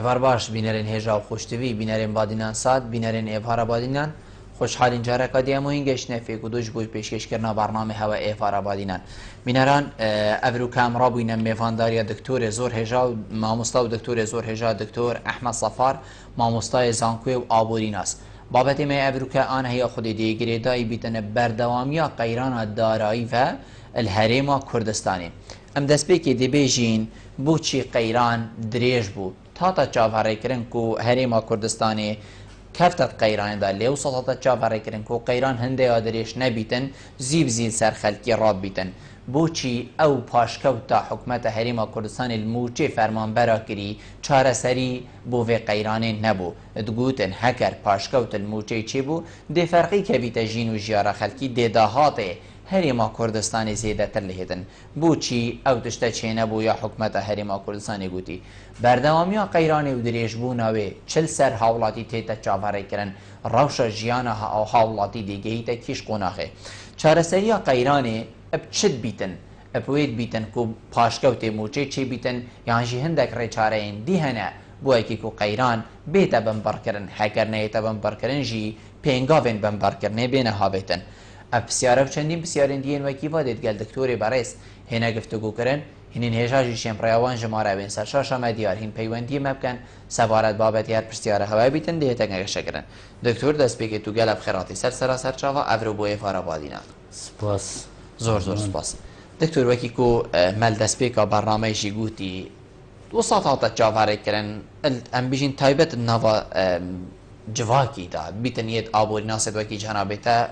سفر باش بینرین هجا و خوشتوی بینرین بادینان ساد بینرین ایفارا بادینان خوشحالین جاره کدی همون گشت نفی کدوش بوی پیشکش کردن برنامه هوا ایفارا بادینان بینران ابرو کامرا بوینه میفانداری دکتور زور هجا ماموستا و دکتور زور هجا دکتور احمد صفار ماموستای زانکوی و آبوریناس بابت ما ابرو که آن هیا خودی دیگری دایی بیتن بردوامی قیران دارایی و الهرم کردستانی ام دست بکی دی بیجین بو چی قیران دریج بو تا چاوهره کرن کو هرم کردستانی کفتت قیران دا لیو سطح چاوهره کرن کو قیران هنده آدریش نبیتن زیب زیل سر خلکی راب بیتن بوچی او پاشکوتا حکمت هرم کردستان الموچه فرمان برا کری چاره سری بو و قیران نبو دگوتن هکر پاشکوت الموچه چی بو دی فرقی که بیتا جین و جیاره خلکی دی داهاته هرم کردستان زیده تر لهیدن بوچی او تشتا چه نبو یا حکمت هرم کردستان گوتی بردوامی قیران و دریج بو نوی چل سر حولاتی تیتا چاوره کرن روش جیانه او حولاتی دیگهی تا کش قناخه چاره سری قیران اب چد بیتن اب وید بیتن کو پاشکوت موچه چی بیتن یعنی جی هندک ریچاره این دی هنه بو ایکی کو قیران بیتا بمبر کرن هکر نیتا بمبر کرن جی پینگاوین بمبر کرنه بینه ها بیتن اب بسیاره و چندین بسیارین دیین وکی وادید گل دکتوری برایس هنه گفتگو کرن هنین هجاجی شمپریوان جماره بین سرشاش مدیار هین پیوندی مبکن سوارت بابت یار پرسیاره هوای بیتن دیه تنگه شکرن دکتور دست بگی تو گل بخیراتی سر چاوا افرو بوی فارا بادینا سپاس زور سپاس دکتور وکی کو مل دست بگی برنامه جی گوتی وساطات جاواره کرن ام بیجین تایبت نوا جواکی دا بیتن یه آبوری ناسد وکی جنابتا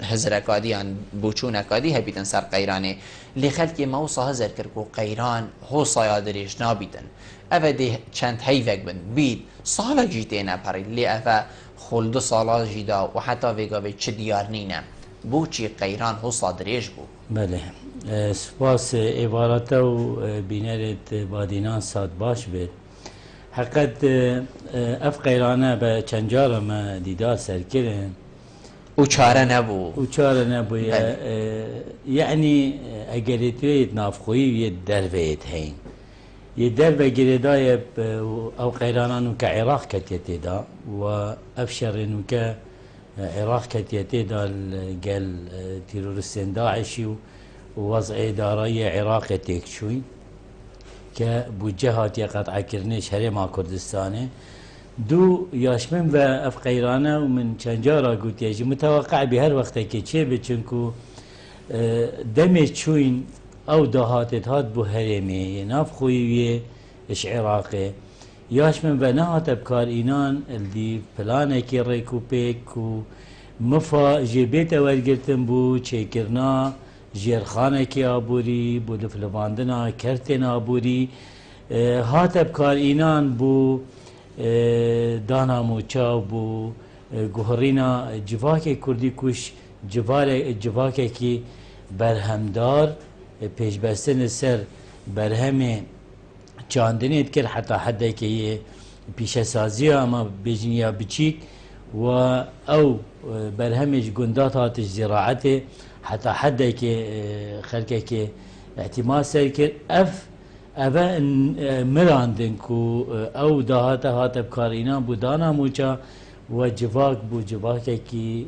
هزرکادی ان بوچونکادی هبیتن سر قیرانه لی خلکی موسا هزر کرکو قیران هو سایادریش نابیتن اوه دی چند هیوک بند بید سالا جیته نپری لی اوه خلدو سالا جیدا و حتی ویگاوی چه دیار نینه بوچی قیران هو صادریش بو بله سپاس عبارتا و بینرت بادینان ساد باش بید حقیقت اف قیرانه به چند جارا ما دیدار سر کرن او چاره نبو یعنی اگر توید نافخویی یه درویت هین یه درو گریدای او قیرانانو که عراق کتیتی دا و افشرینو که عراق کتیتی دا گل تیرورستین داعشی و وضع دارای عراق تکشوی که بودجه هاتی قطع کرنش هرم کردستانه دو یاشمن و اف قیرانه و من چند جارا گوتیجی متوقع به هر وقت که چه بچنکو دمش چوین او دهاتت هات بو هرمه ناف خویویه اش عراقه یاشمن و نهات بکار اینان الدی پلانه که ریکو پیک و مفا جبیت ورگرتن بو چه کرنا جیرخانه کی آبوری بو دفلواندنا کرتن آبوری هاتب کار اینان بو دانا موچا بو گوهرینا جواک کردی کش جواک کی برهمدار پیشبستن سر برهم چاندنیت کرد حتی حده که پیش سازی اما بجنیا بچیک و او برهمش گندات هاتش زراعته حتى حدا كي خلقه كي اعتماد سيركر أفا مراندنكو أو دهاتا هاتا بكارينا بودانا موچا وجواك بو جواكا كي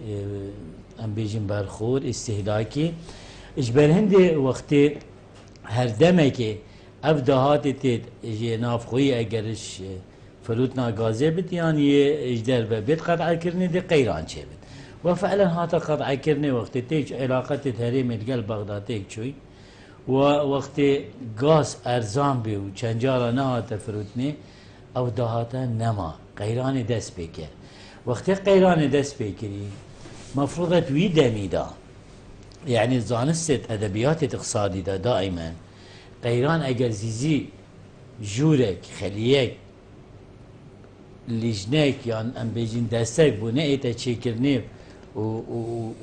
ام بيجن برخور استهلاكي اجبر هندي وقتي هر دمكي اف دهاتي تيد ناف خوي اگرش فلوتنا غازي بت يعني اجدر بيت قطع كرني دي قيران شبت وفعلا هاتا قطع كرني وقت تيج علاقة تهريم القلب بغداد تيج شوي ووقت غاز ارزان بي وچنجارا نهاتا فروتني او دهاتا نما قيران دست بكر وقت قيران دست بكري مفروضة وي دمي دا يعني زانست ادبيات اقتصادي دا دائما قيران اگر زيزي جورك خليك لجنك يعني ام بيجين دستك بو نئتا تشكرنيف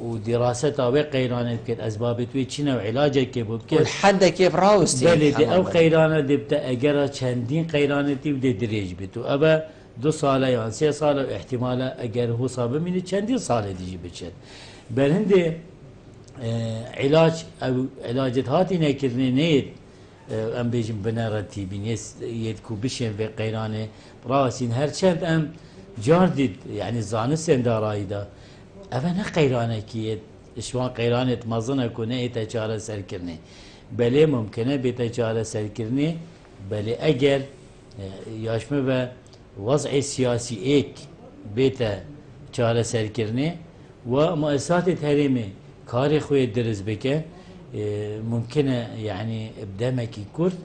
ودراسة او قيران كت اسباب توي چنا وعلاجك كيف بكر والحد كيف راوستي بلدي او قيران دبتا اجرا چندين قيران تي بدي دريج بتو ابا 2 سال يعني 3 سال احتمال اگر هو صاب من چندين سال ديجي بچت بل هندي علاج او علاجات هاتي نكرني نيت ام بيجن بنارتي بنيس يدكو بشين في قيرانه راسين هرچند ام جاردد يعني زانسن دارايدا انا قيرانه كي شوان قيرانه مزنه كونه تجاره سركرني بله ممکنه به تجاره سرکرنی بله اگر یاشمه به وضع سیاسی ایک بیت چاره سرکرنی و مؤسسات تحریمی کاری خوی درز بکه ممکنه يعني بدمکی کرد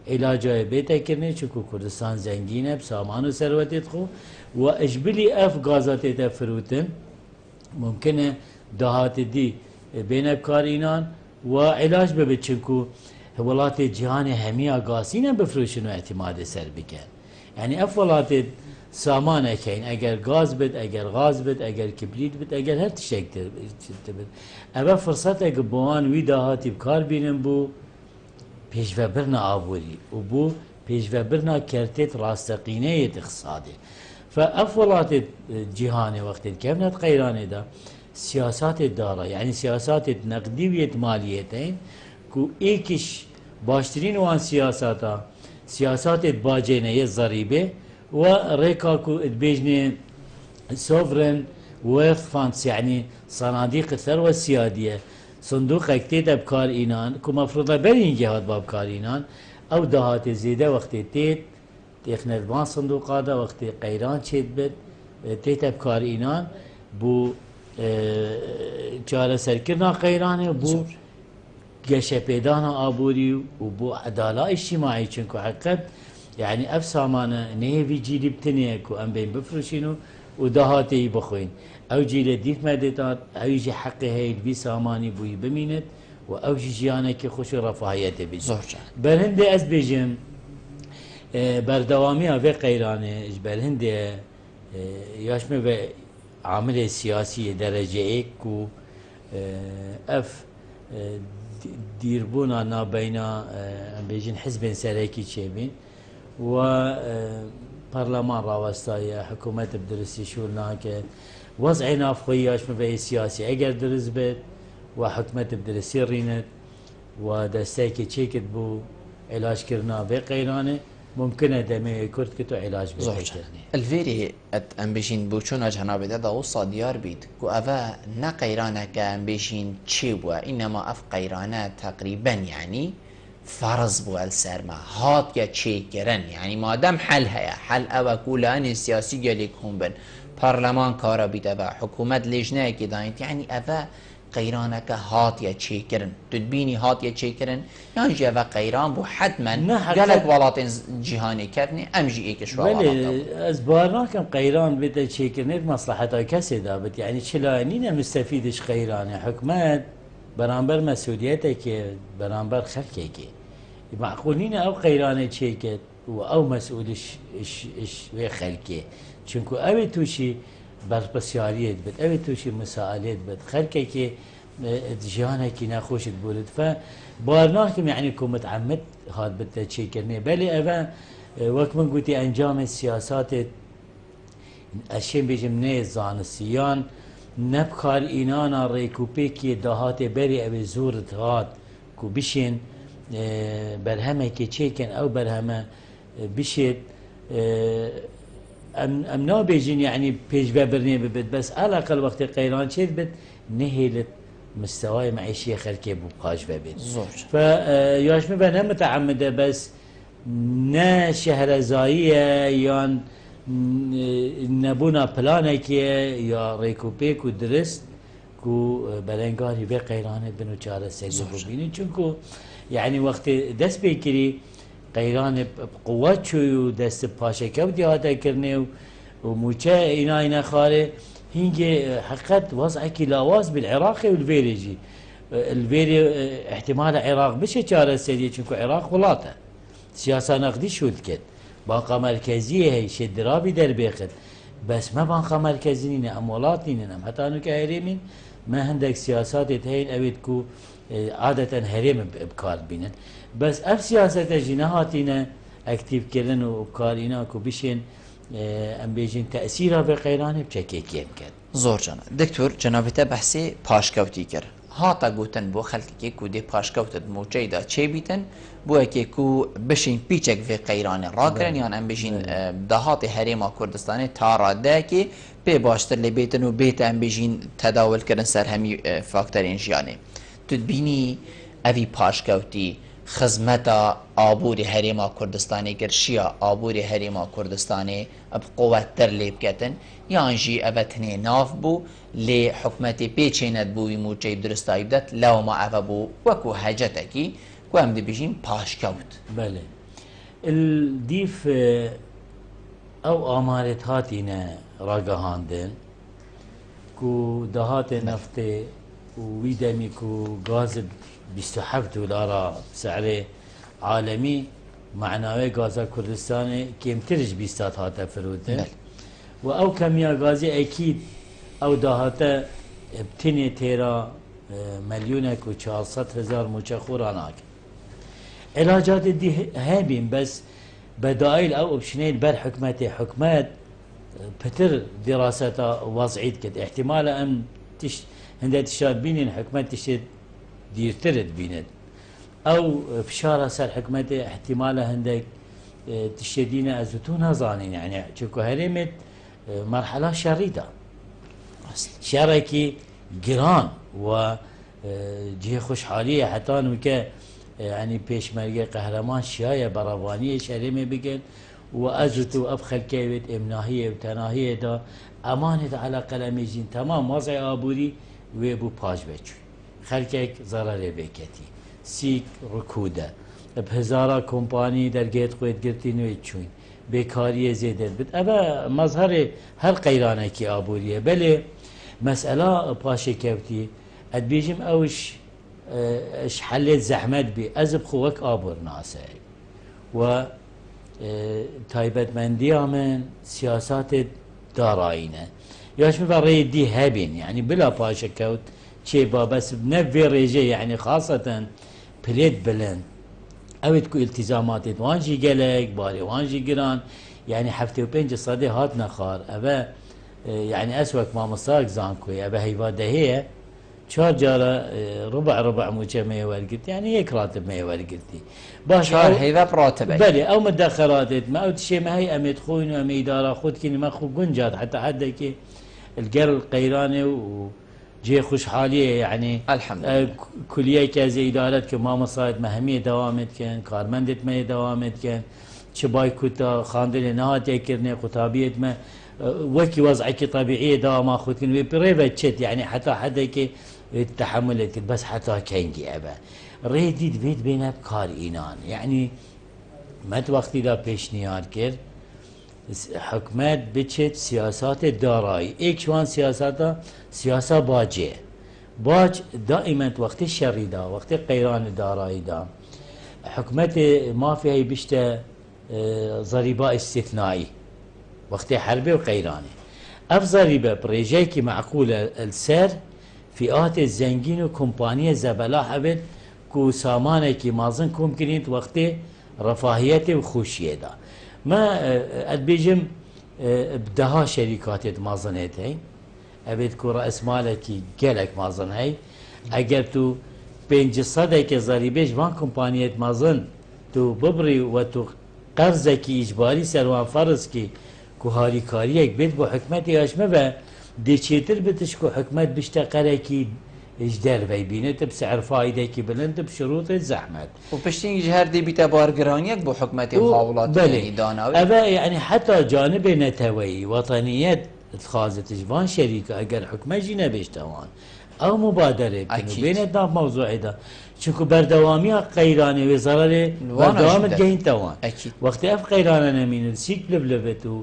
علاجای بیت کرنی چونکو کردستان زنگینه بسامان و ثروت خو و اجبلی اف غازات تفروتن ممکنه دهات دی بین کارینان و علاج ببید چونکو ولات جهان همیا قاسینا بفروشن و اعتماد سر بکن یعنی اف ولات سامان اکین اگر گاز بد اگر غاز بد اگر کبریت بد اگر هر تشک بد اما فرصت اگر بوان وی دهاتی بکار بینن بو پیشوه برنا آوری و بو پیشوه برنا کرتت راستقینه اقتصادی فاف ولات جهان وقت كمنت قيرانه دا سياسات الدارة يعني سياسات نقدية ماليتين كو ايكش باشترين وان سياساتا سياسات باجينه الضريبه وريكا كو تبيجني سوفرن ويلث فاندز يعني صناديق الثروه السياديه صندوق اكتيدا بكار اينان كو مفروض برين جهات بابكار اينان او دهات زياده وقت تيت تخنت بان صندوق هذا وقت قيران شيد بد تيت بكار اينان بو چاره سرکرنا قیرانه بو گشه پیدانا آبوری و بو عدالة اجتماعی چونکو حقیقت يعني اف سامانه نهي جيلي بتنيه كو ام بين بفرشينو ودهاتي بخوين او جيل ديف مدتات او يجي حقي هي بي ساماني بوي بمينت او جيانا كي خوش رفاهيته بيجي برهندي از بيجم بردوامي في قيرانه برهندي ياشمه به عامل سياسي درجه ايك كو اف ديربونا نابينا بيجن حزب سريكي تشيبين و برلمان راوستايا حكومة بدرسي شو هناك وضعنا فخياش مبين سياسي اگر درس بيت وحكومة بدرسي رينت ودستيكي تشيكت بو علاج كرنا بقيرانه ممكن دمي كرت كتو علاج بقيرانه الفيري امبيشين بوچونا جناب دا وصا ديار بيت كو افا نا قيرانه كامبيشين تشيبوا انما اف قيرانه تقريبا يعني فرض بو السرما هات يا تشيكرن يعني ما دام حل هيا حل او كولان السياسي جالك هم بن برلمان كارا بيت افا حكومة لجنه كدايت يعني افا قيرانك هات يا تشيكرن تدبيني هات يا تشيكرن يعني جا افا قيران بو حتما قالك ولاتين جهاني كفني امجي ايك شو بلي ازبارناكم قيران بدا تشيكرن مصلحتها كسيدا بت يعني شلانينا مستفيدش قيران حكومات برانبر مسؤوليتك برانبر خلقك معقولين او قيرانه تشيكت او مسؤول اش خلقه چونكو اوي توشي بربسياريت بد اوي توشي مسائلات بد خلقك جهانك ناخوش تبولد فبارناكم يعني كو متعمد هاد بدا تشيكرني بلي افا وقت من قلتي انجام السياسات اشياء بيجمني زانسيان نبكار اینانا ریکوپیکی دهات بری او زورت هات کو بشین برهمه که چیکن او برهمه بشید ام نابیجین يعني پیش ببرنی ببد بس على الاقل وقت قیران چید بد نهیلت مستوى معيشي خلكي بقاش ببد فياشمي بنا متعمده بس نا شهرزائيه يان نبونا پلانك يا ريكوبيك ودرست كو بلنگاري في قيرانه بنو چاره سيجو ببيني چونكو يعني وقت دست بيكري قيرانه بقوات شو دست پاشكه ودياتا كرنه وموچه اينا خاره هنجي حقت وضعك لاواز بالعراق والفيريجي الفيري احتمال العراق بش چاره سيجي چونكو عراق ولاته سياسه نقدي شو الكت بانقه مركزيه هي شدرابي دربيخت بس ما بانقه مركزيين امولاتين هم حتى انو كهريمين ما عندك سياسات هين اويدكو عاده هريم بكار بينن بس اف سياسات جناهاتنا اكتيف كرن وبكارينا كو بشين ام بيجين تاثيرها بقيرانه بشكل يمكن زور جانا دكتور جنابته بحثي پاشكوتي كر هاتا گوتن بۆ خەڵکێکی کو دێ پاشکەوتت موچەیدا چێ بیتن بۆیەکێک و بشین پیچێک vê قەیرانê ڕاکردن یان ئەم بژین داهاتی هەرێما کوردستانی تا ڕادەیەکی پێ باشتر لێ بێتن و بێتە ئەم بژین تەداولکردن سەر هەمی فاکتەرین ژیانێ تو بینی ئەوی پاشکەوتی خزمەتە ئابووری هەرێما کوردستانی گرشیە ئابووری هەرێما کوردستانی ئەب قووەتتر لێ بکەتن یانژی ئەvە تنێ ناف بوو لێ حکومەتی پێچێنەت بووی موچەی درستایی بدات لەومە ئەvە بوو وەکو هەجەتێکی کو ئەم دەبژین پاشکەوت بله دیف ئەو ئامارێت هاتینە ڕاگەهاندن کو داهاتێ نەفتێ وی دەمی کو گازت 27 دلار سعر عالمي معناوي غازا كردستان كيمترج بيستات هاتا فرودن و او كميا غازي اكيد او داهاتا بتني تيرا مليونك و 400,000 مشخوراناك علاجات دي هابين بس بدائل او اوبشنين بر حكمتي حكمات بتر دراسة وضعيت كد احتمال ان هندي تشاد بين حكمت تشد ديرترد بيند او فشارة سر حكمته احتماله هندك تشدينا ازوتون هزانين يعني چونكو هرمت مرحلة شريدة شركي جيران و جهه خوشحالية حتى نوكا يعني بيشمرقة قهرمان شاية برافانية شرمي بقل وازوتو ابخل كيوت امناهية وتناهية دا امانة على قلمي جين تمام وضع ابوري ويبو باج بچوي خلقك ضرر بكتي سيك ركوده بهزارا كومباني درجات قويت قرتي نويتشوين بكاريه زيدت بت ابا مظهر هر قيرانه كي ابوريه بلي مساله باشي كوتي ادبيجم اوش اش حلت زحمت بي ازب خوك ابور ناسي و تايبت منديا من سياسات داراينه ياش مبري دي هابين يعني بلا باشا كوت شيبا بس بنفي ريجي يعني خاصة بليد بلند او تكو التزامات وانجي قلق باري وانجي قران يعني حفتي وبنج صدي هات نخار ابا يعني اسوك ما مصاق زانكوي ابا هيفاده هي شار جارة ربع موجه ما يورقلتي يعني هيك راتب ما يورقلتي باش شار هيفا براتب بلي او مدخرات ما او تشي ما هي امي تخوين وامي اداره خود كني ما خو قنجات حتى حدا كي القر القيراني و جي خوشحالية يعني الحمد لله كلية كازي إدارات كماما صايد مهمية دوامت كان كارمندت ما دوامت كان شباي كوتا خاندل نهات يكرني قطابية ما وكي وضعك طبيعية دوام أخذ كن بريفة تشت يعني حتى حدا كي تحملت بس حتى كينجي أبا ريدي بيت بينا بكار إينان يعني ما وقتي دا بيشنيار كر حكمات بتشت سياسات الدارائي ايك شوان سياساتها سياسة باجية باج دائما وقت الشري دا وقت قيران الدارائي دا حكمت ما فيها بشتا ضريبة استثنائي وقت حربي وقيراني اف ضريبة بريجيكي معقولة السر فئات الزنجين وكومبانية زبلا حبت كو سامانكي مازن كومكنيت وقت رفاهيتي وخوشية دا ما ادبيجم بدها شركات مازنت هي ابيت كو راس مالكي قالك مازن هي اگر تو 500 ضريبه وان كومبانيات مازن تو ببري وتو قرضك اجباري سروان فرض كي كو هاري كاريك بيت بو حكمتي اشمه و دي چيتر بتشكو حكمت بيشتغل كي اجدار بيبينت بسعر فايده كي بلند بشروط الزحمه وبشتين جهر دي بيتا بارجرانيك بو حكمتي محاولات يعني داناوي ابا يعني حتى جانب نتوي وطنيات اتخاذت جوان شركه اگر حكمه جينا بيشتوان او مبادره بين الدام موضوع ده چونكو بردوامي قيراني وزاره بردوام جهين توان وقت اف قيرانه نمين سيك بلبلبتو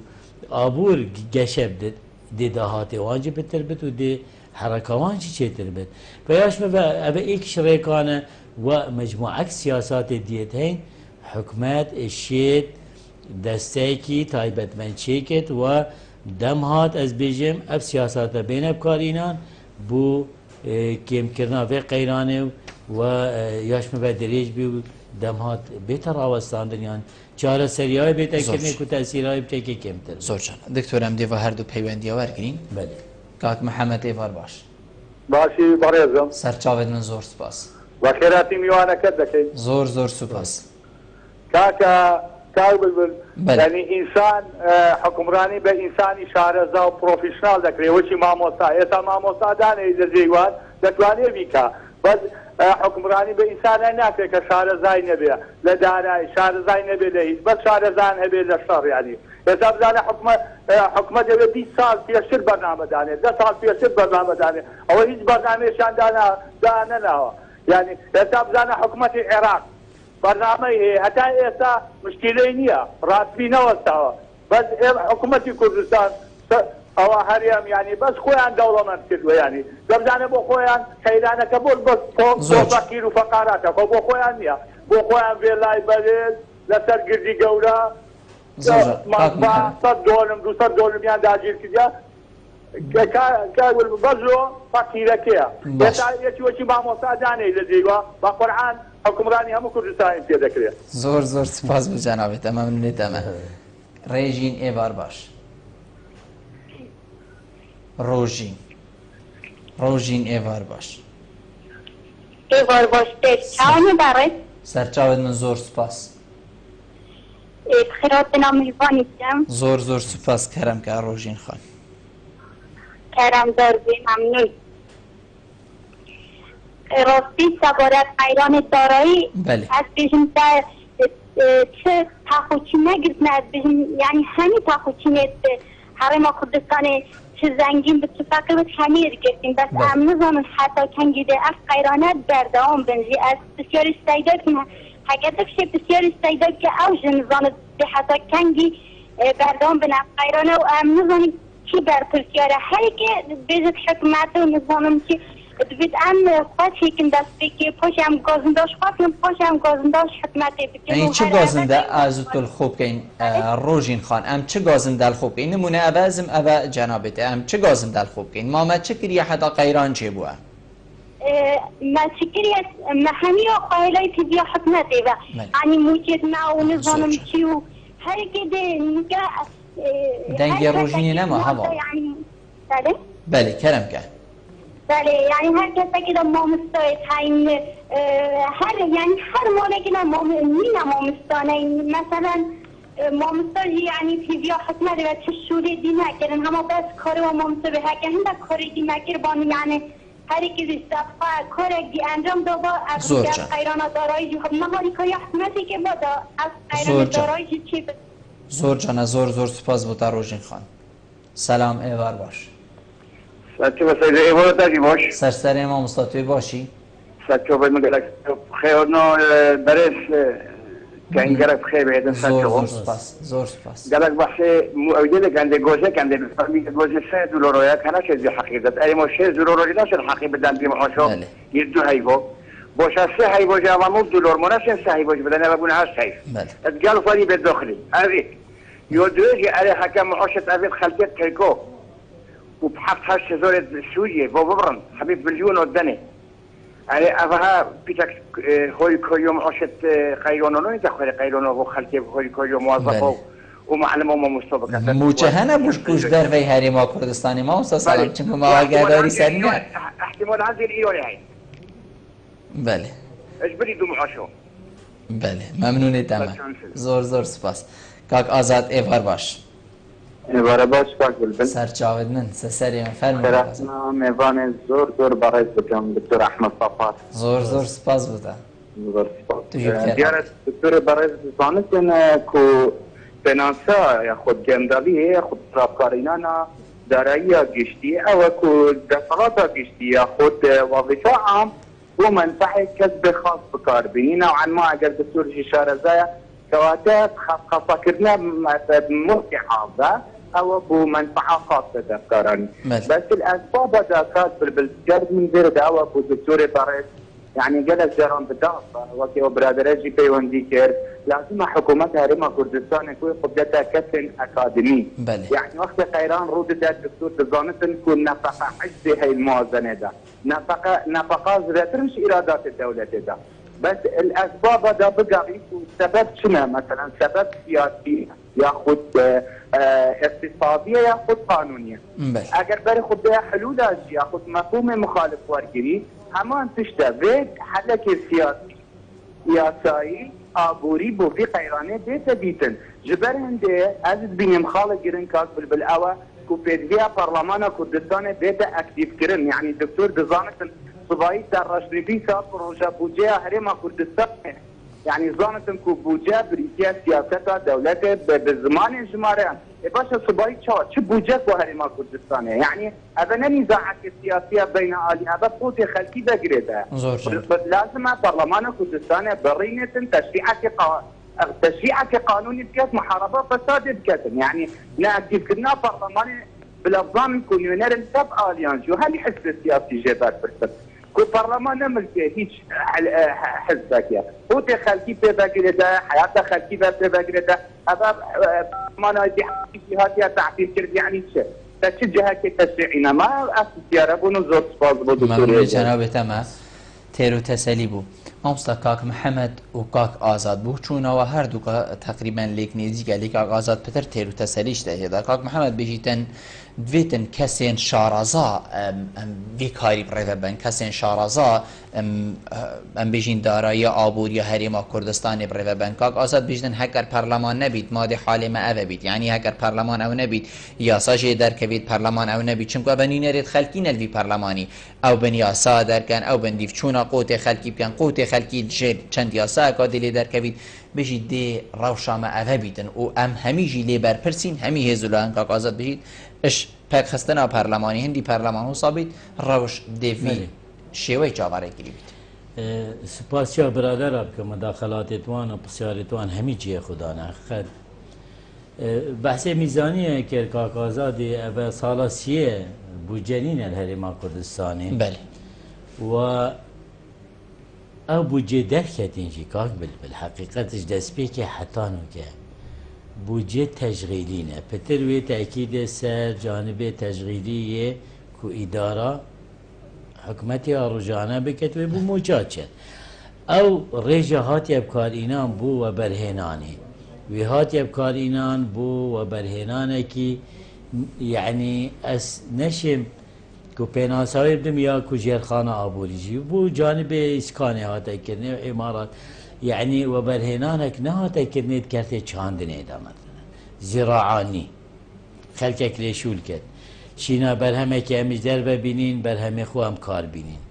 ابور گشب دي دهاتي واجب تربت ودي حركوان شي تربت فياش ما ابا ايك شريكانه ومجموعه سياسات ديتين حكمات الشيت دستيكي تايبت من شيكت و دمهات از بيجم اف سياسات بين بكارينان بو كيم كرنا في قيرانه و ياش ما دريج بي دمهات بيتر اوستاندن يعني چاره سرياي بيت كرني كو تاثيراي بتكي كمتر زورجان دكتور ام ديفا هر دو پيونديا ورگرين بله كاك محمد ايفار باش باشی بەڕێزم سەرچاوت من زۆر سوپاس بە خێراتی میوانەکەت دەکەین زۆر زۆر سوپاس کاکە کاک بلبل بله. یعنی ئینسان حکومڕانی بە ئینسانی شارەزا و پرۆفیشنال دەکرێت وەچی مامۆستا ئێستا مامۆستادانێ لە جێوان دەتوانێت بیکە بەس حکومڕانی بە ئینسانای ناکرێت کە شارەزای نەبێ لە دارایی شارەزای نەبێ لە هیچ بەس شارەزان هەبێت لە شەڕ یانی ئێستا بزانە حکومەت دەوێت 20 ساڵ پێشتر بەرنامەدانێت 10 ساڵ پێشتر بەرنامەدانێت ئەوە هیچ بەرنامێشیان دانەناوە یعنی ئێستا بزانە حکومەتی عێراق بەرنامەی هەیە هەتا ئێستا مشکلەی نییە ڕاستی نەوەستاوە بەس حکوومەتی کوردستان ئەوە هەریەم ینی بەس خۆیان دەوڵەمەند کردووە ینی دەبزانە بۆ خۆیان خەیرانەکە بۆ بەس فەقیر و فەقاراتە بۆ خۆیان نییە بۆ خۆیان بێلای بەرێز لەسەر گردی گەورە 100 دۆلم 200 دۆلمیان داگیر کردە بەزۆ فەقیرەکەیە ئێستا یەکی وەکی مامۆستادانەی لە جێوە بە قورعان حکومڕانی هەموو کوردستانی پێ دەکرێت زۆر زۆر سپاس بۆ جەنابێت ئەمە منێت ئەمە ڕێژین ئێوار باش ڕۆژین ئێوار باش ئێوار باش چاوانی باڕێت سەرچاوت من زۆر سوپاس خێرات بنام میوانیتم زۆر زۆر سوپاس کەرەم کە ڕۆژین خان کەرەم زۆربێ مەمنون راستی سەبارەت قەیرانی دارایی ئەس بێژم چه تاخوچی نەگرتنە ئەس بێژم یعنی هەمی تاخوچینێت هەڕێما کوردستانی چه زەنگین بە تفاکر بێت هەمی گرتین بەس ئەم نزانن حتا کەنگی دێ ئەس قەیرانە بەردەوام بنجی ئەس بسیاری سەیدا کن هەگەر شێ بسیاری سەیدا کە ئەو ژ نزانت بێ حتا کەنگی بەردەوام بن ئەس قەیرانە و ئەم نزانین چی بەرپرسیارە هەرێکێ بێژت حکومەتە و نزانم چی دەبێت ئەم خۆت هێکن دەست بێکێ پۆش ئەم گازنداش خواستم پۆش ئەم گازنداش حکومەتێ بکەن چه گازندە ئازوتل خۆ بکەین ڕۆژین خان ئەم چه گازندەل خۆ بکەین نمونە ئەبەزم ئەبە جەنابێتە ئەم چه گازندەل خۆ بکەین مامە چه کریە حتا قەیران چێ بووە ما چکریت ما هەمی خۆلای تیبیا حکومەتێ بە ئانی موچێت ناو نزانم چی و هەرێکێ دێ نیگە دەنگی ڕۆژینی نەما هەوا بەێ کەرەمکە بله یعنی هر کسی که در مامستای تایم هر یعنی هر ماله که نه مامستانه مثلا مامستای یعنی تیویا حکمت و چه شوری دی نکردن همه بس کار و مامستا به هکه هنده کاری دی نکرد بانی یعنی هر کی دستفا کاری دی انجام داده از قیران دارایی جو خب نهاری کاری حکمتی که بادا از قیران دارایی جو چی بس زور جانه زور سپاس بوده روژین خان سلام ایوار باش سچو بسیده ایوار داری باش سرسر ما مستطوی باشی سچو باید مگلک خیر نو برس که این گرک خیر بیدن سچو زور سپاس گلک بحث موجوده کنده گوزه کنده بفرمی گوزه $3 کنه چیزی حقیقت ای ما $6 نشد حقیقت بدن بیم حاشو یه حیوه باشه 3 حیوه جوامو $1 مناسب 3 حیوه بدن نبونه 8 حیف اتقال فاری به داخلی اوی يودرج على حكم معاشة أبيض خلفيت كيكو وبحط $8,000 سوريا بوبرن حبيب مليون ودني على أبها بيتك هوي كيو معاشة قيرونو أنت خير قيرونو وخلفي هوي كيو موظفه ومعلمه ومستوبك موجهنا مش در في هاري ما كردستاني ما وصل سلام چون ما واقعداري سرنا احتمال هذه الإيراني هاي بله ايش بريدو معاشو بله ممنونی تمام زور سپاس کاک آزاد ایوار باش ایوار باش کاک بلبل سرچاود من سری من فرمید خیراتنا میوان زور برای بکم دکتر احمد صفار زور سپاس بوده زور سپاس دیارت دکتر برای زانستن که فنانسا یا خود گندالی خود رابکارینانا دارایی گشتی او که دفعات گشتی خود وظیفه عام و منفعه کسب خاص بکار بینی نوعا ما اگر دکتر شارزای كواتات خاصة كرنا مرتي حافظة أو بمنفعة خاصة دكتوراني بس الأسباب هذا كانت بالجرد من زرد أو أبو دكتور باريس يعني جلس جرام بدافع وكي برادرجي بيوندي كير لازم حكومتها رما كردستان يكون قبلتها كتن أكاديمي يعني وقت قيران رودة الدكتور تظانتن كون نفقة عجزي هاي الموازنة ده نفقة زرتر مش إيرادات الدولة ده بس الاسباب هذا بقى السبب شنو مثلا سبب سياسي ياخذ اقتصاديه ياخذ قانونيه. اگر بري خود حلول ياخذ مفهوم مخالف ورقري همان تشتا فيك حلك سياسي ياساي ابوري بو في قيرانه ديتا ديتن جبر هندي عزيز بن مخالف جرين كاك بالاوا كوبيديا برلمان كردستان ديتا اكتيف كرن يعني الدكتور دزانت صبايت درجني في صار بروجا بوجه هرما كردستان يعني زانتم كو بوجه بريتيا سياسه دولته بالزمان جماريان باشا صبايت شو بوجه وهرما كردستان يعني هذا نزاعات سياسيه بين الي هذا صوت خلقي دغريده لازم برلمان كردستان برينه تشريعك قانوني بكات محاربه فساد بكات يعني ناكد كنا برلمان بالافضل كونيونير تب اليانج وهل حزب السياسي جبات برسل كو برلمان ملكي هيك حزبك يا هو تخلكي بباقرده حياته خلكي بباقرده هذا ما نادي جهاتها تعطيل كرد يعني شيء تشجها كتشريعنا ما اسيا ربنا زوت باز بدو جناب تمام تيرو تسليبو مامستا كاك محمد و كاك آزاد بو چونەوە هەردووکە تقریبا لێک نێزیکە لێ کاک ئازاد پتر تێر و تەسەلیش دەهێدا کاک محەممەد بژیتن دوێتن کەسێن شارەزا وێ کاری بڕێوە بن کەسێن شارەزا ئەم بێژین دارایی ئابووریە هەرێما کوردستانی بڕێوە بن کاک ئازاد بژتن هەکەر پەرلەمان نەبیت مادێ حالێمە ئەوە بیت یعنی هەکەر پەرلەمان ئەو نەبیت یاساژێ دەرکەوێت پەرلەمان ئەو نەبیت چونکە بەنینەرێت خەلکی نەلوی پەرلەمانی ئەو بن یاسا دەرکەن ئەو بندیف چوونە قوتێ خەلکی بکەن قوتێ خەلکی ژێر چەند یاساکە دێ دەرکەویت بژی دێ ڕەوشامە ئەوە بیتن و ئەم هەمیژی لێ بەرپرسین هەمی هێزولان کاک ئازاد بژیت اش پاک خستنا پارلمانی هندی پارلمان هو صابت روش دیوی شوی چاوره کلیبید. سپاسیا برادر که مداخلات توان و بسیار توان همی چیه خدا نخد. بحث میزانیه که کاک آزادی اول سالا سیه بودجنین الهرما کردستانی. بله. و او بودجه درکتین جی کاک بالحقیقتش دست بی که حتی نکه. بودجه تشغیلینه پتر وی تأکید سر جانب تشغیلیه که اداره حکمتی آروجانه بکت و بو موجاد شد او ریجه هاتی ابکار اینان بو و برهنانه وی هاتی ابکار اینان بو و برهنانه که یعنی اس نشم که پیناسایی بدم یا که جرخانه آبوریجی بو جانب اسکانه هاتی کرنه و امارات يعني وبرهنانك نهاتا كرنيت كرتي چاندنه دا مثلا زراعاني خلقك ليشول كت شينا برهمك امش دربه بينين برهم خو هم كار بينين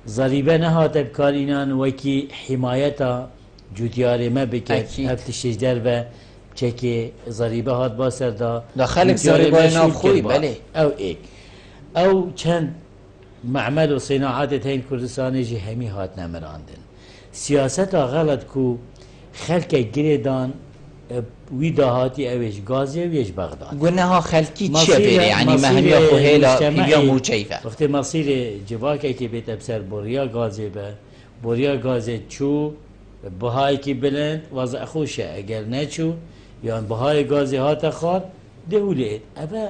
ضريبه نهاتا بكارينان وكي حمايتا جوديار ما بكت هفتشش دربه چكي ضريبه هات باسر دا خلق ضريبه ناف خوي بله او ايك او چند معمل و صناعات هين كردستان جي همي هات نمراندن سیاست غلط کو خلق گریدان وی دهاتی اوش غازی ویش بغداد گناه خلقی چیه بیره یعنی مهمی خوهیلا یا موچیفه وقتی مصیر جواکی که بیت بسر بوریا غازی به بوریا غازی چو بهای کی بلند وضع خوشه اگر نچو یا بهای غازی هات خار دهولید اما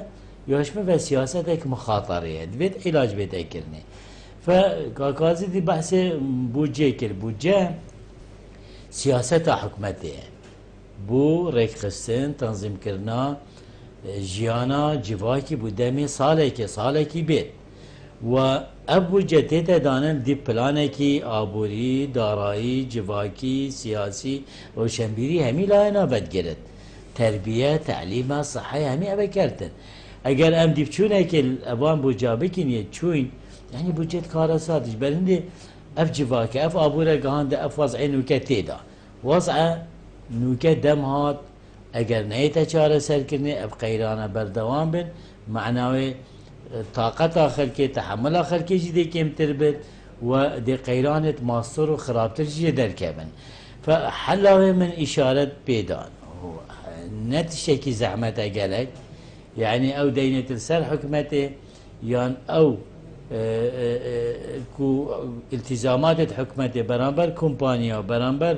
یاشمه و سیاست یک مخاطره بیت علاج بیت کرنه فكاكازي دي بحث بودجه كل بودجه سياسة حكومته بو ريكخستن تنظيم كرنا جيانا جواكي بودامي صالكي بيت و ابو جتيتا دانن دي بلانكي آبوري دارائي جواكي سياسي روشنبيري همي لاينا بدگرد تربية تعليم صحة همي ابا كرتن اگر ام دي بچونك الابوان بو جابكين يتشوين يعني بوجت كارساتش برندي اف جواك اف ابوره قهان ده اف وضع نوكه تيدا وضع نوكه دم هات اگر نيتا چاره سر كرني اف قيرانه بردوام بن معناوي طاقت اخر كي تحمل اخر كي جدي كم تربت ودي قيرانه ماستر وخرابتر جي دركبن فحلوه من اشاره بيدان نتشكي زحمته قالك يعني او دينه السر حكمته يان او کو التزامات حکومت برانبر کمپانیا برانبر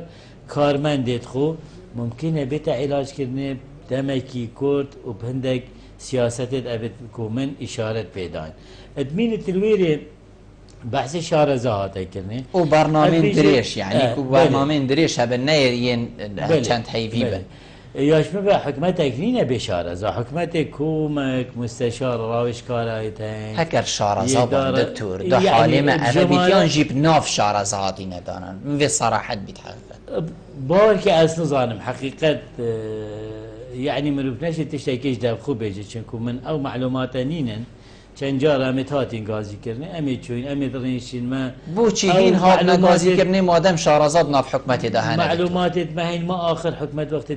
کارمندت خو ممکنه بیت علاج کرنه دمکی کرد و بهندک سیاست ابد کو من اشارت پیدان ادمین تلویری بحث شارزات کرنه و برنامه دريش يعني کو برنامه دريش هبن نيرين چند حيفي بن ياشمه به حكمتك نينه بشارزة حكمتك كومك مستشار راوش كارايتين هكر شارزة دكتور ده حالي ما أفبيتيان جيب ناف شارزة هاتينا دانان من في صراحة بيتحقق بارك أصل ظالم حقيقة يعني مروفناش تشتكيش ده خوب بيجي چنكو من أو معلومات نينن چند جار امت هاتین گازی کرنه امت چوین امت رنشین ما بوچی هین هاتنا گازی کرنه مادم شارزاد ناف حکمت ده هنه معلوماتت ما هین ما آخر حکمت وقت